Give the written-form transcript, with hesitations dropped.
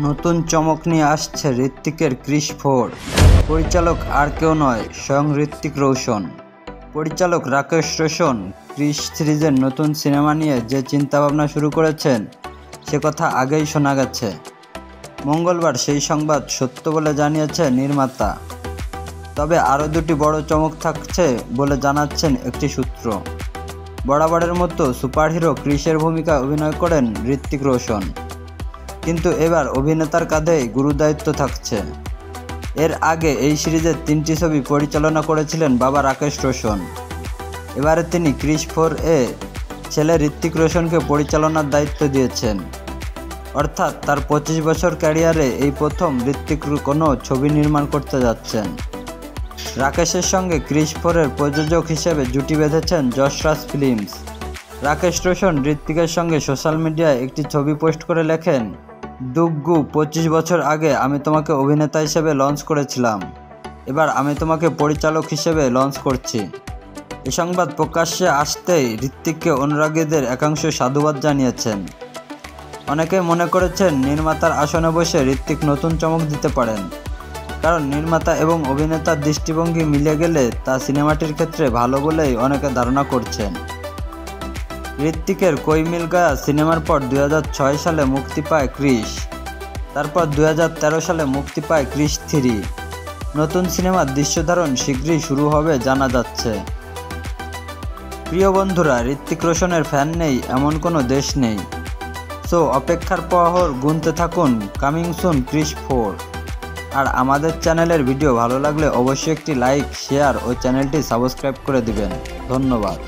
নতুন চমক নিয়ে আসছে ঋত্বিকের ক্রিশ 4। পরিচালক আর কেউ নয়, স্বয়ং ঋত্বিক রোশন। পরিচালক রাকেশ রোশন ক্রিশ সিরিজের নতুন সিনেমা নিয়ে যে চিন্তাভাবনা শুরু করেছেন সে কথা আগেই শোনা গেছে। মঙ্গলবার সেই সংবাদ সত্য বলে জানিয়েছে নির্মাতা। তবে আরও দুটি বড় চমক থাকছে বলে জানাচ্ছেন একটি সূত্র। বরাবরের মতো সুপারহিরো ক্রিশের ভূমিকায় অভিনয় করেন ঋত্বিক রোশন, কিন্তু এবার অভিনেতার কাঁধেই গুরুদায়িত্ব থাকছে। এর আগে এই সিরিজের 3টি ছবি পরিচালনা করেছিলেন বাবা রাকেশ রোশন। এবারে তিনি ক্রিশ 4-এ ছেলে ঋত্বিক রোশনকে পরিচালনার দায়িত্ব দিয়েছেন। অর্থাৎ তার 25 বছর ক্যারিয়ারে এই প্রথম ঋত্বিক কোনো ছবি নির্মাণ করতে যাচ্ছেন। রাকেশের সঙ্গে ক্রিশ 4-এর প্রযোজক হিসেবে জুটি বেঁধেছেন যশরাজ ফিল্মস। রাকেশ রোশন ঋত্বিকের সঙ্গে সোশ্যাল মিডিয়ায় একটি ছবি পোস্ট করে লেখেন, ডুগ্গু 25 বছর আগে আমি তোমাকে অভিনেতা হিসেবে লঞ্চ করেছিলাম, এবার আমি তোমাকে পরিচালক হিসেবে লঞ্চ করছি। এ সংবাদ প্রকাশ্যে আসতেই ঋত্বিককে অনুরাগীদের একাংশ সাধুবাদ জানিয়েছেন। অনেকেই মনে করেছেন নির্মাতার আসনে বসে ঋত্বিক নতুন চমক দিতে পারেন, কারণ নির্মাতা এবং অভিনেতার দৃষ্টিভঙ্গি মিলে গেলে তা সিনেমাটির ক্ষেত্রে ভালো বলেই অনেকে ধারণা করছেন। ঋত্বিকের কোই মিল গায়া সিনেমার পর 2006 সালে মুক্তি পায় ক্রিশ। তারপর 2013 সালে মুক্তি পায় ক্রিশ 3। নতুন সিনেমার দৃশ্যধারণ শীঘ্রই শুরু হবে জানা যাচ্ছে। প্রিয় বন্ধুরা, ঋত্বিক রোশনের ফ্যান নেই এমন কোনো দেশ নেই। সো অপেক্ষার প্রহর গুনতে থাকুন কামিং সুন ক্রিশ 4। আর আমাদের চ্যানেলের ভিডিও ভালো লাগলে অবশ্যই একটি লাইক, শেয়ার ও চ্যানেলটি সাবস্ক্রাইব করে দিবেন। ধন্যবাদ।